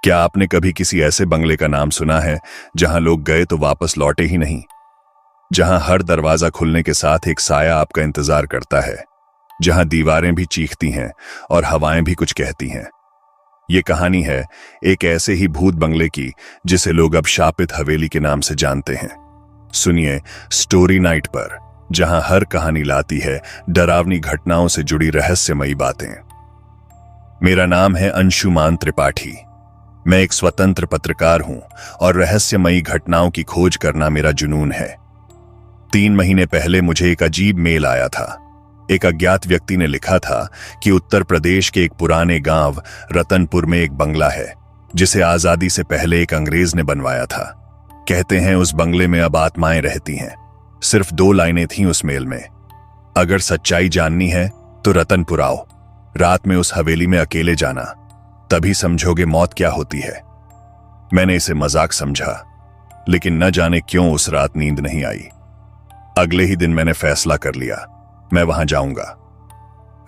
क्या आपने कभी किसी ऐसे बंगले का नाम सुना है जहां लोग गए तो वापस लौटे ही नहीं, जहां हर दरवाजा खुलने के साथ एक साया आपका इंतजार करता है, जहां दीवारें भी चीखती हैं और हवाएं भी कुछ कहती हैं? ये कहानी है एक ऐसे ही भूत बंगले की जिसे लोग अब शापित हवेली के नाम से जानते हैं। सुनिए स्टोरी नाइट पर, जहां हर कहानी लाती है डरावनी घटनाओं से जुड़ी रहस्यमयी बातें। मेरा नाम है अंशुमान त्रिपाठी। मैं एक स्वतंत्र पत्रकार हूं और रहस्यमयी घटनाओं की खोज करना मेरा जुनून है। 3 महीने पहले मुझे एक अजीब मेल आया था। एक अज्ञात व्यक्ति ने लिखा था कि उत्तर प्रदेश के एक पुराने गांव रतनपुर में एक बंगला है जिसे आजादी से पहले एक अंग्रेज ने बनवाया था। कहते हैं उस बंगले में अब आत्माएं रहती हैं। सिर्फ 2 लाइनें थीं उस मेल में। अगर सच्चाई जाननी है तो रतनपुर आओ, रात में उस हवेली में अकेले जाना, तभी समझोगे मौत क्या होती है। मैंने इसे मजाक समझा, लेकिन न जाने क्यों उस रात नींद नहीं आई। अगले ही दिन मैंने फैसला कर लिया, मैं वहां जाऊंगा।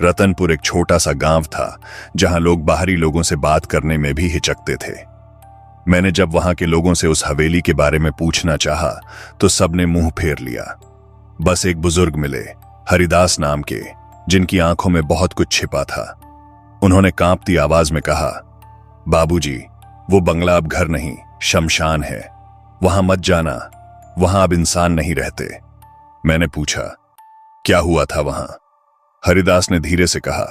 रतनपुर एक छोटा सा गांव था जहां लोग बाहरी लोगों से बात करने में भी हिचकते थे। मैंने जब वहां के लोगों से उस हवेली के बारे में पूछना चाहा तो सबने मुंह फेर लिया। बस एक बुजुर्ग मिले, हरिदास नाम के, जिनकी आंखों में बहुत कुछ छिपा था। उन्होंने कांपती आवाज में कहा, बाबूजी, वो बंगला अब घर नहीं, शमशान है। वहां मत जाना, वहां अब इंसान नहीं रहते। मैंने पूछा, क्या हुआ था वहां? हरिदास ने धीरे से कहा,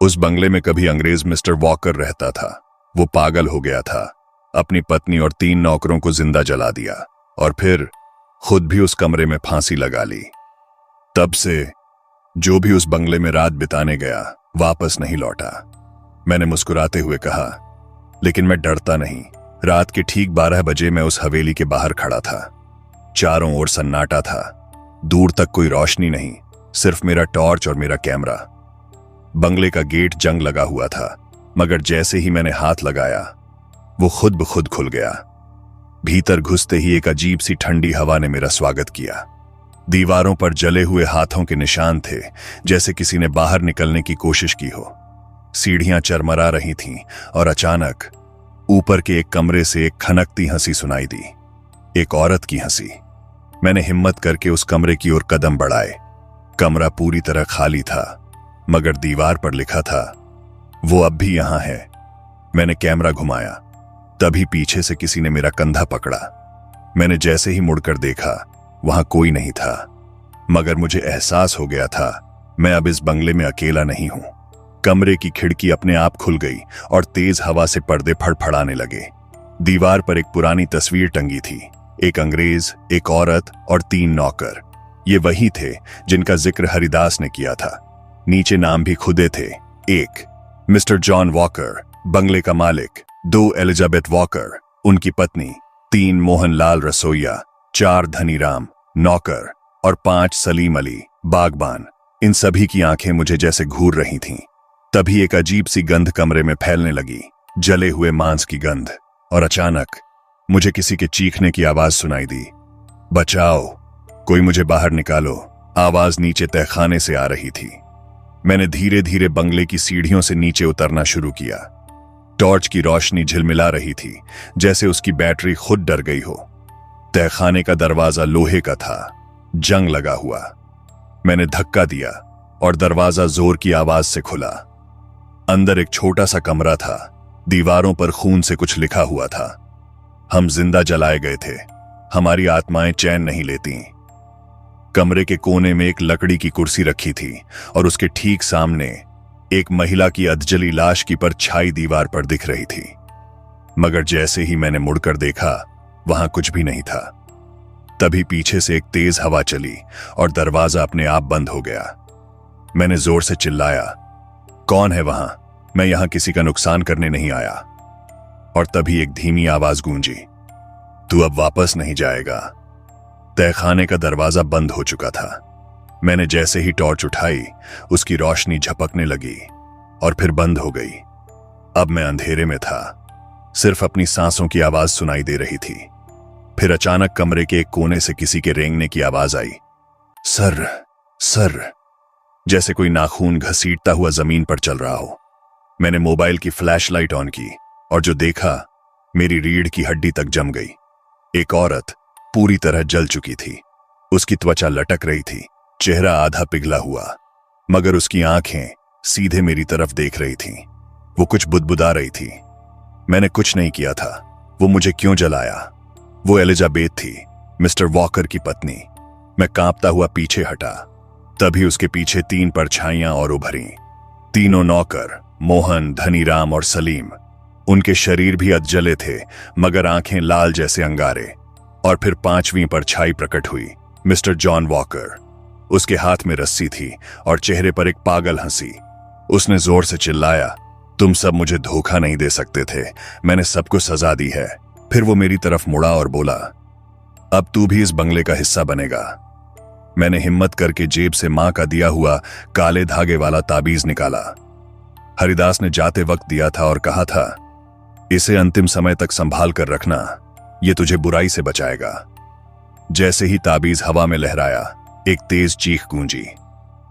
उस बंगले में कभी अंग्रेज मिस्टर वॉकर रहता था। वो पागल हो गया था, अपनी पत्नी और 3 नौकरों को जिंदा जला दिया और फिर खुद भी उस कमरे में फांसी लगा ली। तब से जो भी उस बंगले में रात बिताने गया वापस नहीं लौटा। मैंने मुस्कुराते हुए कहा, लेकिन मैं डरता नहीं। रात के ठीक 12 बजे मैं उस हवेली के बाहर खड़ा था। चारों ओर सन्नाटा था, दूर तक कोई रोशनी नहीं, सिर्फ मेरा टॉर्च और मेरा कैमरा। बंगले का गेट जंग लगा हुआ था, मगर जैसे ही मैंने हाथ लगाया वो खुद ब खुद खुल गया। भीतर घुसते ही एक अजीब सी ठंडी हवा ने मेरा स्वागत किया। दीवारों पर जले हुए हाथों के निशान थे, जैसे किसी ने बाहर निकलने की कोशिश की हो। सीढ़ियां चरमरा रही थीं और अचानक ऊपर के एक कमरे से एक खनकती हंसी सुनाई दी, एक औरत की हंसी। मैंने हिम्मत करके उस कमरे की ओर कदम बढ़ाए। कमरा पूरी तरह खाली था, मगर दीवार पर लिखा था, वो अब भी यहां है। मैंने कैमरा घुमाया, तभी पीछे से किसी ने मेरा कंधा पकड़ा। मैंने जैसे ही मुड़कर देखा, वहां कोई नहीं था, मगर मुझे एहसास हो गया था मैं अब इस बंगले में अकेला नहीं हूं। कमरे की खिड़की अपने आप खुल गई और तेज हवा से पर्दे फड़फड़ाने लगे। दीवार पर एक पुरानी तस्वीर टंगी थी, एक अंग्रेज, एक औरत और 3 नौकर। ये वही थे जिनका जिक्र हरिदास ने किया था। नीचे नाम भी खुदे थे, 1 मिस्टर जॉन वॉकर, बंगले का मालिक, 2 एलिजाबेथ वॉकर, उनकी पत्नी, 3 मोहनलाल रसोइया, 4 धनीराम नौकर और 5 सलीम अली बागबान। इन सभी की आंखें मुझे जैसे घूर रही थीं। तभी एक अजीब सी गंध कमरे में फैलने लगी, जले हुए मांस की गंध। और अचानक मुझे किसी के चीखने की आवाज सुनाई दी, बचाओ, कोई मुझे बाहर निकालो। आवाज नीचे तहखाने से आ रही थी। मैंने धीरे धीरे बंगले की सीढ़ियों से नीचे उतरना शुरू किया। टॉर्च की रोशनी झिलमिला रही थी, जैसे उसकी बैटरी खुद डर गई हो। तहखाने का दरवाजा लोहे का था, जंग लगा हुआ। मैंने धक्का दिया और दरवाजा जोर की आवाज से खुला। अंदर एक छोटा सा कमरा था, दीवारों पर खून से कुछ लिखा हुआ था। हम जिंदा जलाए गए थे, हमारी आत्माएं चैन नहीं लेती। कमरे के कोने में एक लकड़ी की कुर्सी रखी थी और उसके ठीक सामने एक महिला की अधजली लाश की परछाई दीवार पर दिख रही थी। मगर जैसे ही मैंने मुड़कर देखा, वहां कुछ भी नहीं था। तभी पीछे से एक तेज हवा चली और दरवाजा अपने आप बंद हो गया। मैंने जोर से चिल्लाया, कौन है वहां? मैं यहां किसी का नुकसान करने नहीं आया। और तभी एक धीमी आवाज गूंजी, तू अब वापस नहीं जाएगा। तहखाने का दरवाजा बंद हो चुका था। मैंने जैसे ही टॉर्च उठाई, उसकी रोशनी झपकने लगी और फिर बंद हो गई। अब मैं अंधेरे में था, सिर्फ अपनी सांसों की आवाज सुनाई दे रही थी। फिर अचानक कमरे के एक कोने से किसी के रेंगने की आवाज आई, सर सर, जैसे कोई नाखून घसीटता हुआ जमीन पर चल रहा हो। मैंने मोबाइल की फ्लैशलाइट ऑन की और जो देखा, मेरी रीढ़ की हड्डी तक जम गई। एक औरत पूरी तरह जल चुकी थी। उसकी त्वचा लटक रही थी, चेहरा आधा पिघला हुआ, मगर उसकी आंखें सीधे मेरी तरफ देख रही थीं। वो कुछ बुदबुदा रही थी। मैंने कुछ नहीं किया था, वो मुझे क्यों जलाया? वो एलिजाबेथ थी, मिस्टर वॉकर की पत्नी। मैं कांपता हुआ पीछे हटा। तभी उसके पीछे 3 परछाइयां और उभरी। तीनों नौकर, मोहन, धनीराम और सलीम। उनके शरीर भी अधजले थे, मगर आंखें लाल जैसे अंगारे। और फिर 5वीं परछाई प्रकट हुई, मिस्टर जॉन वॉकर। उसके हाथ में रस्सी थी और चेहरे पर एक पागल हंसी। उसने जोर से चिल्लाया, तुम सब मुझे धोखा नहीं दे सकते थे, मैंने सबको सजा दी है। फिर वो मेरी तरफ मुड़ा और बोला, अब तू भी इस बंगले का हिस्सा बनेगा। मैंने हिम्मत करके जेब से मां का दिया हुआ काले धागे वाला ताबीज निकाला। हरिदास ने जाते वक्त दिया था और कहा था, इसे अंतिम समय तक संभाल कर रखना, ये तुझे बुराई से बचाएगा। जैसे ही ताबीज हवा में लहराया, एक तेज चीख गूंजी।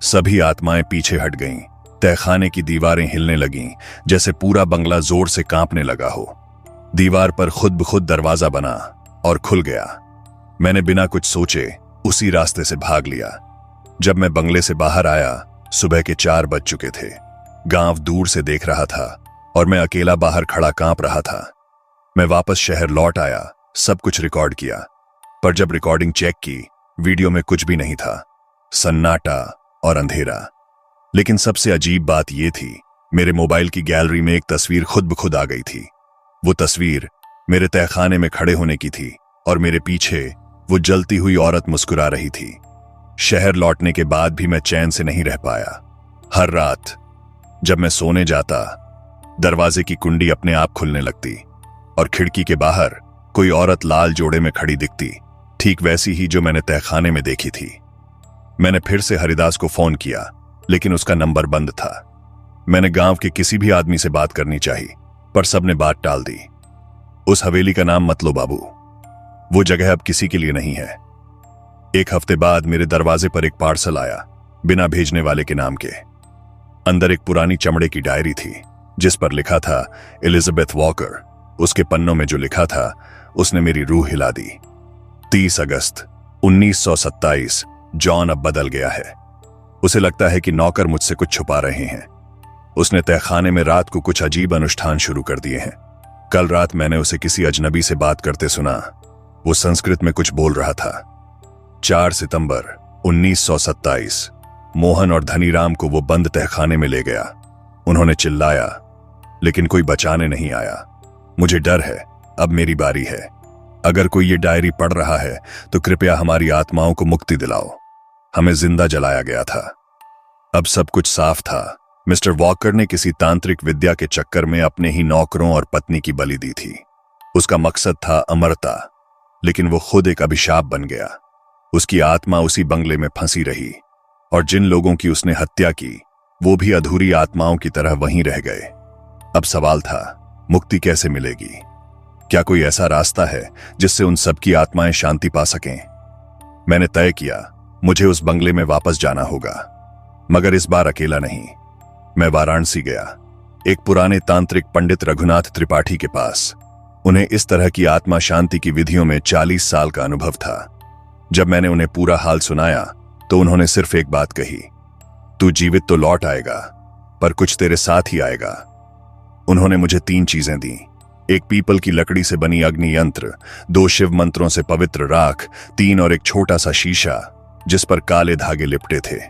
सभी आत्माएं पीछे हट गईं। तहखाने की दीवारें हिलने लगीं, जैसे पूरा बंगला जोर से कांपने लगा हो। दीवार पर खुद ब खुद दरवाजा बना और खुल गया। मैंने बिना कुछ सोचे उसी रास्ते से भाग लिया। जब मैं बंगले से बाहर आया, सुबह के 4 बज चुके थे। गांव दूर से देख रहा था और मैं अकेला बाहर खड़ा कांप रहा था। मैं वापस शहर लौट आया, सब कुछ रिकॉर्ड किया, पर जब रिकॉर्डिंग चेक की, वीडियो में कुछ भी नहीं था, सन्नाटा और अंधेरा। लेकिन सबसे अजीब बात यह थी, मेरे मोबाइल की गैलरी में एक तस्वीर खुद ब खुद आ गई थी। वो तस्वीर मेरे तहखाने में खड़े होने की थी और मेरे पीछे वो जलती हुई औरत मुस्कुरा रही थी। शहर लौटने के बाद भी मैं चैन से नहीं रह पाया। हर रात जब मैं सोने जाता, दरवाजे की कुंडी अपने आप खुलने लगती और खिड़की के बाहर कोई औरत लाल जोड़े में खड़ी दिखती, ठीक वैसी ही जो मैंने तहखाने में देखी थी। मैंने फिर से हरिदास को फोन किया, लेकिन उसका नंबर बंद था। मैंने गांव के किसी भी आदमी से बात करनी चाहिए, पर सबने बात टाल दी। उस हवेली का नाम मत लो बाबू, वो जगह अब किसी के लिए नहीं है। 1 हफ्ते बाद मेरे दरवाजे पर एक पार्सल आया, बिना भेजने वाले के नाम के। अंदर एक पुरानी चमड़े की डायरी थी, जिस पर लिखा था एलिजाबेथ वॉकर। उसके पन्नों में जो लिखा था, उसने मेरी रूह हिला दी। 30 अगस्त 1927। जॉन अब बदल गया है। उसे लगता है कि नौकर मुझसे कुछ छुपा रहे हैं। उसने तहखाने में रात को कुछ अजीब अनुष्ठान शुरू कर दिए हैं। कल रात मैंने उसे किसी अजनबी से बात करते सुना। वो संस्कृत में कुछ बोल रहा था। 4 सितंबर 1927। मोहन और धनीराम को वो बंद तहखाने में ले गया। उन्होंने चिल्लाया, लेकिन कोई बचाने नहीं आया। मुझे डर है, अब मेरी बारी है। अगर कोई ये डायरी पढ़ रहा है तो कृपया हमारी आत्माओं को मुक्ति दिलाओ। हमें जिंदा जलाया गया था। अब सब कुछ साफ था। मिस्टर वॉकर ने किसी तांत्रिक विद्या के चक्कर में अपने ही नौकरों और पत्नी की बलि दी थी। उसका मकसद था अमरता, लेकिन वो खुद एक अभिशाप बन गया। उसकी आत्मा उसी बंगले में फंसी रही और जिन लोगों की उसने हत्या की, वो भी अधूरी आत्माओं की तरह वहीं रह गए। अब सवाल था, मुक्ति कैसे मिलेगी? क्या कोई ऐसा रास्ता है जिससे उन सब की आत्माएं शांति पा सकें? मैंने तय किया, मुझे उस बंगले में वापस जाना होगा, मगर इस बार अकेला नहीं। मैं वाराणसी गया, एक पुराने तांत्रिक पंडित रघुनाथ त्रिपाठी के पास। उन्हें इस तरह की आत्मा शांति की विधियों में 40 साल का अनुभव था। जब मैंने उन्हें पूरा हाल सुनाया तो उन्होंने सिर्फ एक बात कही, तू जीवित तो लौट आएगा, पर कुछ तेरे साथ ही आएगा। उन्होंने मुझे 3 चीजें दी, एक पीपल की लकड़ी से बनी अग्नि यंत्र, 2 शिव मंत्रों से पवित्र राख, 3 और एक छोटा सा शीशा जिस पर काले धागे लिपटे थे।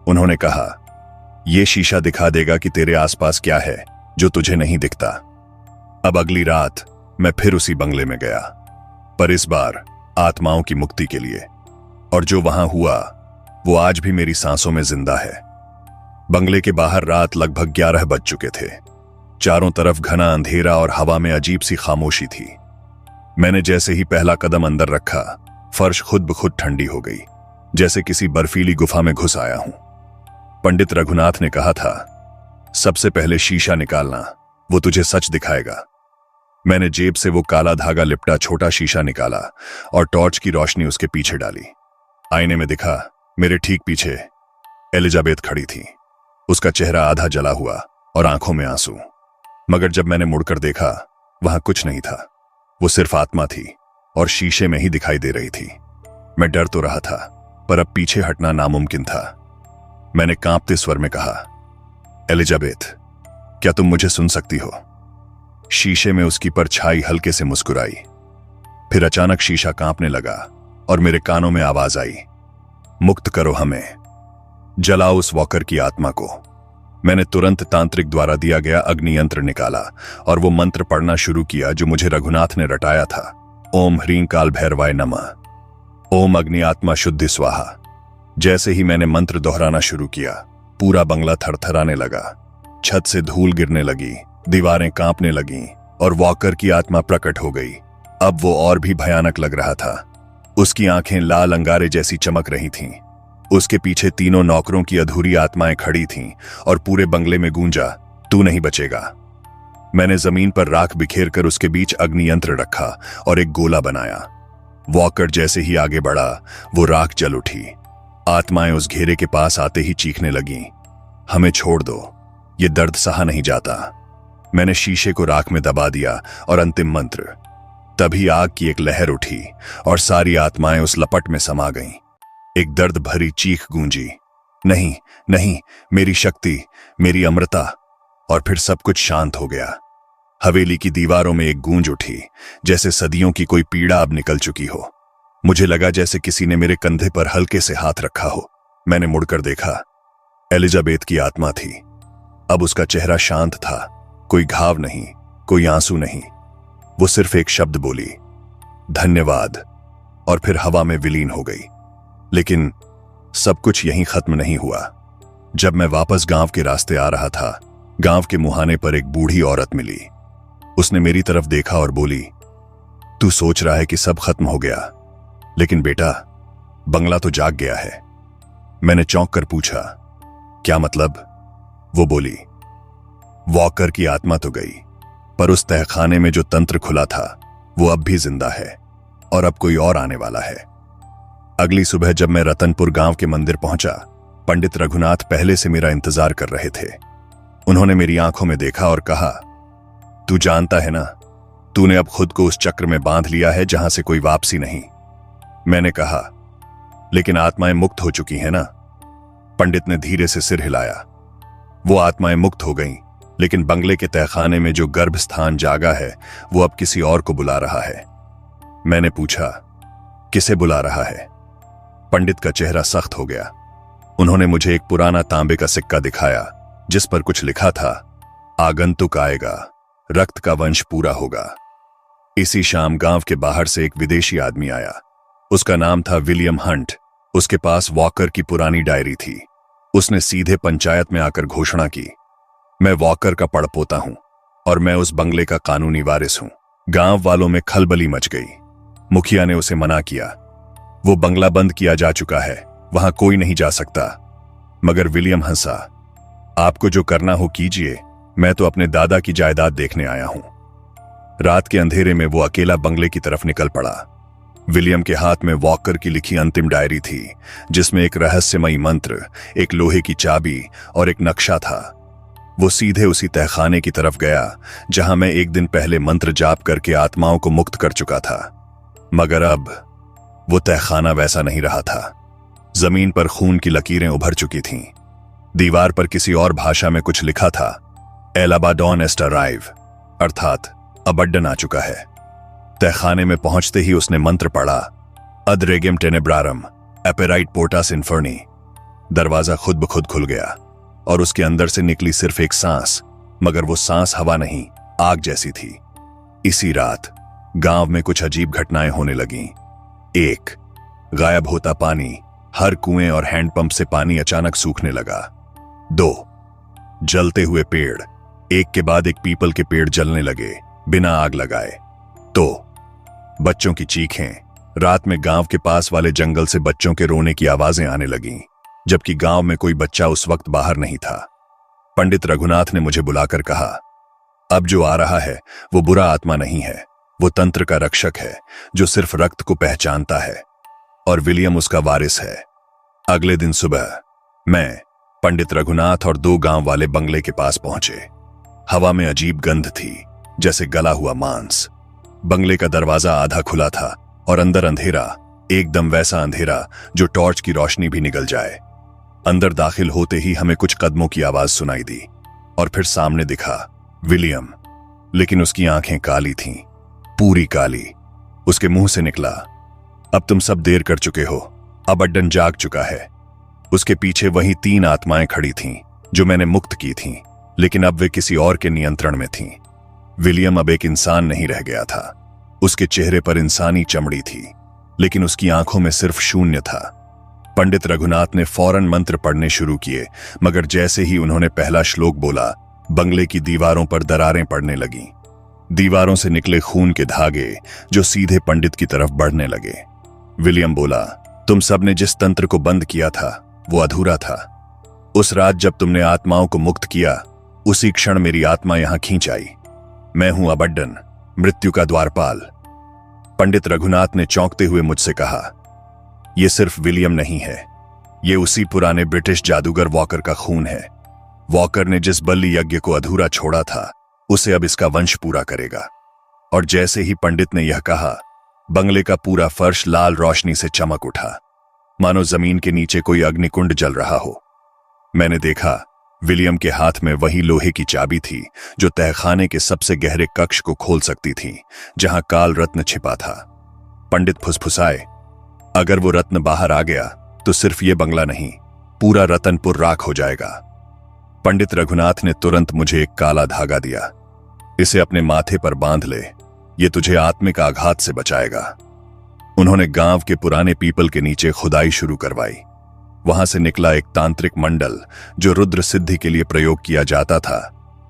उन्होंने कहा, यह शीशा दिखा देगा कि तेरे आसपास क्या है जो तुझे नहीं दिखता। अब अगली रात मैं फिर उसी बंगले में गया, पर इस बार आत्माओं की मुक्ति के लिए। और जो वहां हुआ वो आज भी मेरी सांसों में जिंदा है। बंगले के बाहर रात लगभग 11 बज चुके थे। चारों तरफ घना अंधेरा और हवा में अजीब सी खामोशी थी। मैंने जैसे ही पहला कदम अंदर रखा, फर्श खुद ब खुद ठंडी हो गई, जैसे किसी बर्फीली गुफा में घुस आया हूं। पंडित रघुनाथ ने कहा था, सबसे पहले शीशा निकालना, वो तुझे सच दिखाएगा। मैंने जेब से वो काला धागा लिपटा छोटा शीशा निकाला और टॉर्च की रोशनी उसके पीछे डाली। आईने में दिखा, मेरे ठीक पीछे एलिजाबेथ खड़ी थी। उसका चेहरा आधा जला हुआ और आंखों में आंसू। मगर जब मैंने मुड़कर देखा वहां कुछ नहीं था, वो सिर्फ आत्मा थी और शीशे में ही दिखाई दे रही थी। मैं डर तो रहा था, पर अब पीछे हटना नामुमकिन था। मैंने कांपते स्वर में कहा, एलिजाबेथ, क्या तुम मुझे सुन सकती हो? शीशे में उसकी परछाई हल्के से मुस्कुराई। फिर अचानक शीशा कांपने लगा और मेरे कानों में आवाज आई, मुक्त करो हमें, जलाओ उस वॉकर की आत्मा को। मैंने तुरंत तांत्रिक द्वारा दिया गया अग्नि यंत्र निकाला और वो मंत्र पढ़ना शुरू किया जो मुझे रघुनाथ ने रटाया था। ओम ह्रीं काल भैरवाय नमः, ओम अग्नि आत्मा शुद्धि स्वाहा। जैसे ही मैंने मंत्र दोहराना शुरू किया, पूरा बंगला थरथराने लगा। छत से धूल गिरने लगी, दीवारें कांपने लगीं और वॉकर की आत्मा प्रकट हो गई। अब वो और भी भयानक लग रहा था। उसकी आंखें लाल अंगारे जैसी चमक रही थीं। उसके पीछे तीनों नौकरों की अधूरी आत्माएं खड़ी थीं और पूरे बंगले में गूंजा, तू नहीं बचेगा। मैंने जमीन पर राख बिखेर कर उसके बीच अग्नि यंत्र रखा और एक गोला बनाया। वॉकर जैसे ही आगे बढ़ा, वो राख जल उठी। आत्माएं उस घेरे के पास आते ही चीखने लगीं, हमें छोड़ दो, ये दर्द सहा नहीं जाता। मैंने शीशे को राख में दबा दिया और अंतिम मंत्र। तभी आग की एक लहर उठी और सारी आत्माएं उस लपट में समा गईं। एक दर्द भरी चीख गूंजी, नहीं नहीं, मेरी शक्ति, मेरी अमृता। और फिर सब कुछ शांत हो गया। हवेली की दीवारों में एक गूंज उठी, जैसे सदियों की कोई पीड़ा अब निकल चुकी हो। मुझे लगा जैसे किसी ने मेरे कंधे पर हल्के से हाथ रखा हो। मैंने मुड़कर देखा, एलिजाबेथ की आत्मा थी। अब उसका चेहरा शांत था, कोई घाव नहीं, कोई आंसू नहीं। वो सिर्फ एक शब्द बोली, धन्यवाद, और फिर हवा में विलीन हो गई। लेकिन सब कुछ यहीं खत्म नहीं हुआ। जब मैं वापस गांव के रास्ते आ रहा था, गांव के मुहाने पर एक बूढ़ी औरत मिली। उसने मेरी तरफ देखा और बोली, तू सोच रहा है कि सब खत्म हो गया, लेकिन बेटा, बंगला तो जाग गया है। मैंने चौंक कर पूछा, क्या मतलब? वो बोली, वॉकर की आत्मा तो गई, पर उस तहखाने में जो तंत्र खुला था वो अब भी जिंदा है और अब कोई और आने वाला है। अगली सुबह जब मैं रतनपुर गांव के मंदिर पहुंचा, पंडित रघुनाथ पहले से मेरा इंतजार कर रहे थे। उन्होंने मेरी आंखों में देखा और कहा, तू जानता है ना, तूने अब खुद को उस चक्र में बांध लिया है जहां से कोई वापसी नहीं। मैंने कहा, लेकिन आत्माएं मुक्त हो चुकी हैं ना? पंडित ने धीरे से सिर हिलाया। वो आत्माएं मुक्त हो गईं, लेकिन बंगले के तहखाने में जो गर्भ स्थान जागा है वो अब किसी और को बुला रहा है। मैंने पूछा, किसे बुला रहा है? पंडित का चेहरा सख्त हो गया। उन्होंने मुझे एक पुराना तांबे का सिक्का दिखाया जिस पर कुछ लिखा था, आगंतुक आएगा, रक्त का वंश पूरा होगा। इसी शाम गांव के बाहर से एक विदेशी आदमी आया। उसका नाम था विलियम हंट। उसके पास वॉकर की पुरानी डायरी थी। उसने सीधे पंचायत में आकर घोषणा की, मैं वॉकर का पड़पोता हूं और मैं उस बंगले का कानूनी वारिस हूं। गांव वालों में खलबली मच गई। मुखिया ने उसे मना किया। वो बंगला बंद किया जा चुका है, वहां कोई नहीं जा सकता। मगर विलियम हंसा, आपको जो करना हो कीजिए, मैं तो अपने दादा की जायदाद देखने आया हूं। रात के अंधेरे में वो अकेला बंगले की तरफ निकल पड़ा। विलियम के हाथ में वॉकर की लिखी अंतिम डायरी थी, जिसमें एक रहस्यमयी मंत्र, एक लोहे की चाबी और एक नक्शा था। वो सीधे उसी तहखाने की तरफ गया जहां मैं एक दिन पहले मंत्र जाप करके आत्माओं को मुक्त कर चुका था। मगर अब वो तहखाना वैसा नहीं रहा था। जमीन पर खून की लकीरें उभर चुकी थीं। दीवार पर किसी और भाषा में कुछ लिखा था, एल अबाडोन एस्ट अराइव, अर्थात अबड्डन आ चुका है। तहखाने में पहुंचते ही उसने मंत्र पढ़ा, अद रेगेम टेनेब्रारम एपेराइट पोर्टास इन्फर्नी। दरवाजा खुद ब खुद खुल गया और उसके अंदर से निकली सिर्फ एक सांस, मगर वो सांस हवा नहीं, आग जैसी थी। इसी रात गांव में कुछ अजीब घटनाएं होने लगीं। 1. गायब होता पानी, हर कुएं और हैंडपंप से पानी अचानक सूखने लगा। 2. जलते हुए पेड़, एक के बाद एक पीपल के पेड़ जलने लगे बिना आग लगाए। तो बच्चों की चीखें, रात में गांव के पास वाले जंगल से बच्चों के रोने की आवाजें आने लगीं, जबकि गांव में कोई बच्चा उस वक्त बाहर नहीं था। पंडित रघुनाथ ने मुझे बुलाकर कहा, अब जो आ रहा है वो बुरा आत्मा नहीं है, वो तंत्र का रक्षक है जो सिर्फ रक्त को पहचानता है, और विलियम उसका वारिस है। अगले दिन सुबह मैं, पंडित रघुनाथ और 2 गांव वाले बंगले के पास पहुंचे। हवा में अजीब गंध थी, जैसे गला हुआ मांस। बंगले का दरवाजा आधा खुला था और अंदर अंधेरा, एकदम वैसा अंधेरा जो टॉर्च की रोशनी भी निगल जाए। अंदर दाखिल होते ही हमें कुछ कदमों की आवाज सुनाई दी और फिर सामने दिखा विलियम, लेकिन उसकी आंखें काली थीं, पूरी काली। उसके मुंह से निकला, अब तुम सब देर कर चुके हो, अबड्डन जाग चुका है। उसके पीछे वही 3 आत्माएं खड़ी थीं जो मैंने मुक्त की थीं, लेकिन अब वे किसी और के नियंत्रण में थीं। विलियम अब एक इंसान नहीं रह गया था। उसके चेहरे पर इंसानी चमड़ी थी, लेकिन उसकी आंखों में सिर्फ शून्य था। पंडित रघुनाथ ने फौरन मंत्र पढ़ने शुरू किए, मगर जैसे ही उन्होंने पहला श्लोक बोला, बंगले की दीवारों पर दरारें पड़ने लगीं। दीवारों से निकले खून के धागे जो सीधे पंडित की तरफ बढ़ने लगे। विलियम बोला, तुम सबने जिस तंत्र को बंद किया था वो अधूरा था। उस रात जब तुमने आत्माओं को मुक्त किया, उसी क्षण मेरी आत्मा यहां खींच आई। मैं हूं अबड्डन, मृत्यु का द्वारपाल। पंडित रघुनाथ ने चौंकते हुए मुझसे कहा, यह सिर्फ विलियम नहीं है, ये उसी पुराने ब्रिटिश जादूगर वॉकर का खून है। वॉकर ने जिस बलि यज्ञ को अधूरा छोड़ा था, उसे अब इसका वंश पूरा करेगा। और जैसे ही पंडित ने यह कहा, बंगले का पूरा फर्श लाल रोशनी से चमक उठा, मानो जमीन के नीचे कोई अग्निकुंड जल रहा हो। मैंने देखा, विलियम के हाथ में वही लोहे की चाबी थी जो तहखाने के सबसे गहरे कक्ष को खोल सकती थी, जहां काल रत्न छिपा था। पंडित फुसफुसाए, अगर वो रत्न बाहर आ गया तो सिर्फ ये बंगला नहीं, पूरा रतनपुर राख हो जाएगा। पंडित रघुनाथ ने तुरंत मुझे एक काला धागा दिया। इसे अपने माथे पर बांध ले, ये तुझे आत्मिक आघात से बचाएगा। उन्होंने गांव के पुराने पीपल के नीचे खुदाई शुरू करवाई। वहां से निकला एक तांत्रिक मंडल जो रुद्र सिद्धि के लिए प्रयोग किया जाता था,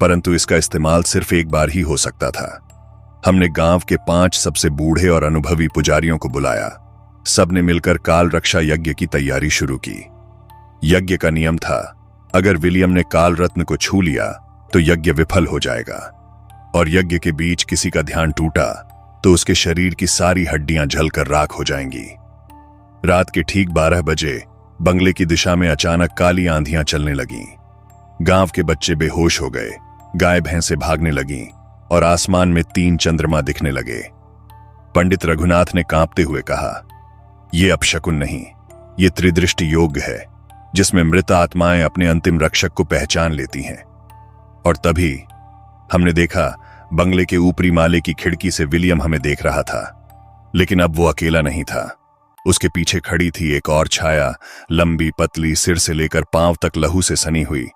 परंतु इसका इस्तेमाल सिर्फ एक बार ही हो सकता था। हमने गांव के 5 सबसे बूढ़े और अनुभवी पुजारियों को बुलाया। सबने मिलकर काल रक्षा यज्ञ की तैयारी शुरू की। यज्ञ का नियम था, अगर विलियम ने काल रत्न को छू लिया तो यज्ञ विफल हो जाएगा, और यज्ञ के बीच किसी का ध्यान टूटा तो उसके शरीर की सारी हड्डियां जलकर राख हो जाएंगी। रात के ठीक 12 बजे बंगले की दिशा में अचानक काली आंधियां चलने लगीं। गांव के बच्चे बेहोश हो गए, गाय भैंसे भागने लगीं और आसमान में 3 चंद्रमा दिखने लगे। पंडित रघुनाथ ने कांपते हुए कहा, यह अपशकुन नहीं, ये त्रिदृष्टि योग है जिसमें मृत आत्माएं अपने अंतिम रक्षक को पहचान लेती हैं। और तभी हमने देखा, बंगले के ऊपरी माले की खिड़की से विलियम हमें देख रहा था, लेकिन अब वो अकेला नहीं था। उसके पीछे खड़ी थी एक और छाया, लंबी पतली, सिर से लेकर पांव तक लहू से सनी हुई,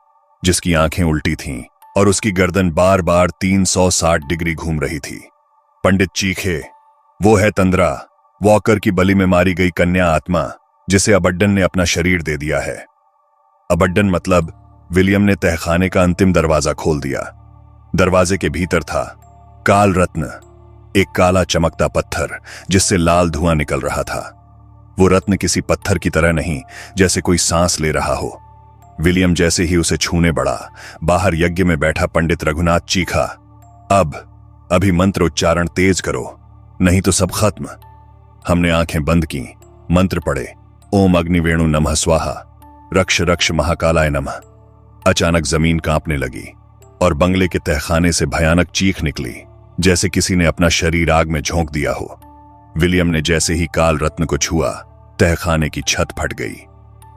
जिसकी आंखें उल्टी थीं और उसकी गर्दन बार बार 360 डिग्री घूम रही थी। पंडित चीखे, वो है तंद्रा, वॉकर की बलि में मारी गई कन्या आत्मा, जिसे अबड्डन ने अपना शरीर दे दिया है। अबड्डन मतलब विलियम ने तहखाने का अंतिम दरवाजा खोल दिया। दरवाजे के भीतर था काल रत्न, एक काला चमकता पत्थर जिससे लाल धुआं निकल रहा था। वो रत्न किसी पत्थर की तरह नहीं, जैसे कोई सांस ले रहा हो। विलियम जैसे ही उसे छूने बढ़ा, बाहर यज्ञ में बैठा पंडित रघुनाथ चीखा, अभी मंत्र उच्चारण तेज करो, नहीं तो सब खत्म। हमने आंखें बंद की, मंत्र पढ़े, ओम अग्निवेणु नमः स्वाहा, रक्ष रक्ष महाकालाय नमः। अचानक जमीन कांपने लगी और बंगले के तहखाने से भयानक चीख निकली, जैसे किसी ने अपना शरीर आग में झोंक दिया हो। विलियम ने जैसे ही काल रत्न को छुआ, तहखाने की छत फट गई।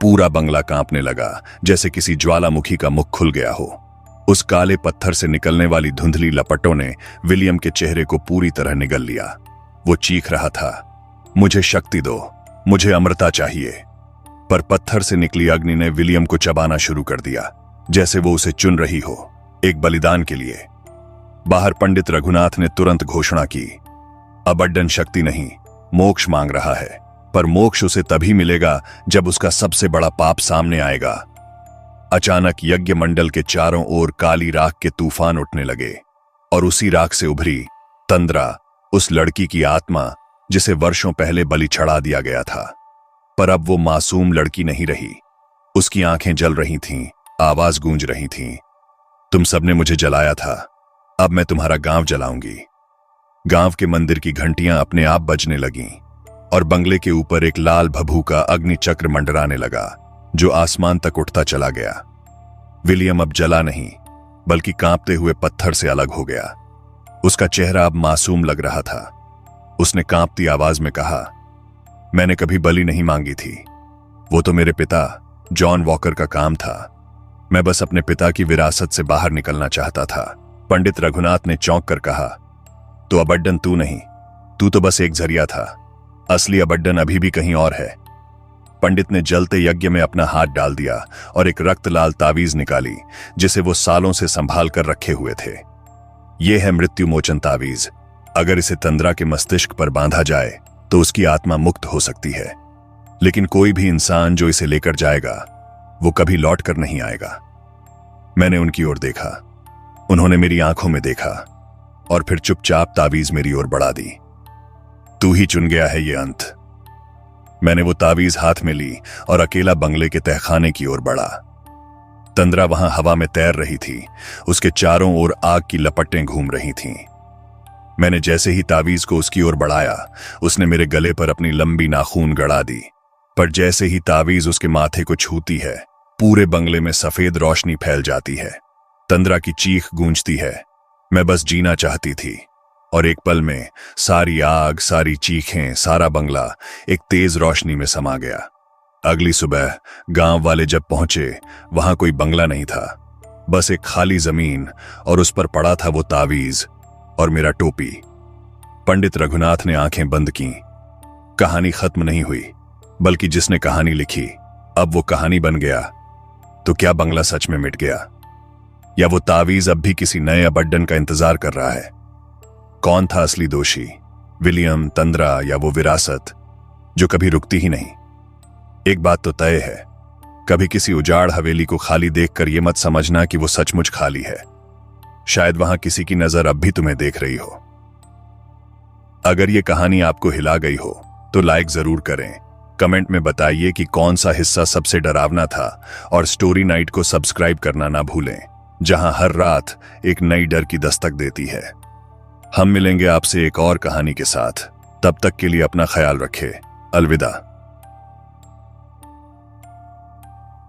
पूरा बंगला कांपने लगा, जैसे किसी ज्वालामुखी का मुख खुल गया हो। उस काले पत्थर से निकलने वाली धुंधली लपटों ने विलियम के चेहरे को पूरी तरह निगल लिया। वो चीख रहा था, मुझे शक्ति दो, मुझे अमरता चाहिए। पर पत्थर से निकली अग्नि ने विलियम को चबाना शुरू कर दिया, जैसे वो उसे चुन रही हो, एक बलिदान के लिए। बाहर पंडित रघुनाथ ने तुरंत घोषणा की, अबड्डन शक्ति नहीं, मोक्ष मांग रहा है, पर मोक्ष उसे तभी मिलेगा जब उसका सबसे बड़ा पाप सामने आएगा। अचानक यज्ञ मंडल के चारों ओर काली राख के तूफान उठने लगे और उसी राख से उभरी तंद्रा, उस लड़की की आत्मा जिसे वर्षों पहले बलि चढ़ा दिया गया था। पर अब वो मासूम लड़की नहीं रही। उसकी आंखें जल रही थीं, आवाज गूंज रही थी, तुम सबने मुझे जलाया था, अब मैं तुम्हारा गांव जलाऊंगी। गांव के मंदिर की घंटियां अपने आप बजने लगीं और बंगले के ऊपर एक लाल भभूका अग्नि चक्र मंडराने लगा, जो आसमान तक उठता चला गया। विलियम अब जला नहीं, बल्कि कांपते हुए पत्थर से अलग हो गया। उसका चेहरा अब मासूम लग रहा था। उसने कांपती आवाज में कहा, मैंने कभी बलि नहीं मांगी थी। वो तो मेरे पिता जॉन वॉकर का काम था। मैं बस अपने पिता की विरासत से बाहर निकलना चाहता था। पंडित रघुनाथ ने चौंक कर कहा, तो अबड्डन तू नहीं, तू तो बस एक जरिया था। असली अबड्डन अभी भी कहीं और है। पंडित ने जलते यज्ञ में अपना हाथ डाल दिया और एक रक्त लाल तावीज निकाली, जिसे वो सालों से संभाल कर रखे हुए थे। यह है मृत्यु मोचन तावीज। अगर इसे तंद्रा के मस्तिष्क पर बांधा जाए तो उसकी आत्मा मुक्त हो सकती है, लेकिन कोई भी इंसान जो इसे लेकर जाएगा वो कभी लौट कर नहीं आएगा। मैंने उनकी ओर देखा, उन्होंने मेरी आंखों में देखा और फिर चुपचाप तावीज मेरी ओर बढ़ा दी। तू ही चुन गया है ये अंत। मैंने वो तावीज हाथ में ली और अकेला बंगले के तहखाने की ओर बढ़ा। तंद्रा वहां हवा में तैर रही थी, उसके चारों ओर आग की लपटें घूम रही थीं। मैंने जैसे ही तावीज को उसकी ओर बढ़ाया, उसने मेरे गले पर अपनी लंबी नाखून गड़ा दी। पर जैसे ही तावीज उसके माथे को छूती है, पूरे बंगले में सफेद रोशनी फैल जाती है। तंद्रा की चीख गूंजती है, मैं बस जीना चाहती थी। और एक पल में सारी आग, सारी चीखें, सारा बंगला एक तेज रोशनी में समा गया। अगली सुबह गांव वाले जब पहुंचे, वहां कोई बंगला नहीं था, बस एक खाली जमीन, और उस पर पड़ा था वो तावीज और मेरा टोपी। पंडित रघुनाथ ने आंखें बंद की। कहानी खत्म नहीं हुई, बल्कि जिसने कहानी लिखी अब वो कहानी बन गया। तो क्या बंगला सच में मिट गया, या वो तावीज अब भी किसी नए अबड्डन का इंतजार कर रहा है? कौन था असली दोषी, विलियम, तंद्रा, या वो विरासत जो कभी रुकती ही नहीं? एक बात तो तय है, कभी किसी उजाड़ हवेली को खाली देखकर यह मत समझना कि वो सचमुच खाली है। शायद वहां किसी की नजर अब भी तुम्हें देख रही हो। अगर ये कहानी आपको हिला गई हो तो लाइक जरूर करें। कमेंट में बताइए कि कौन सा हिस्सा सबसे डरावना था, और स्टोरी नाइट को सब्सक्राइब करना ना भूलें, जहां हर रात एक नई डर की दस्तक देती है। हम मिलेंगे आपसे एक और कहानी के साथ। तब तक के लिए अपना ख्याल रखें। अलविदा।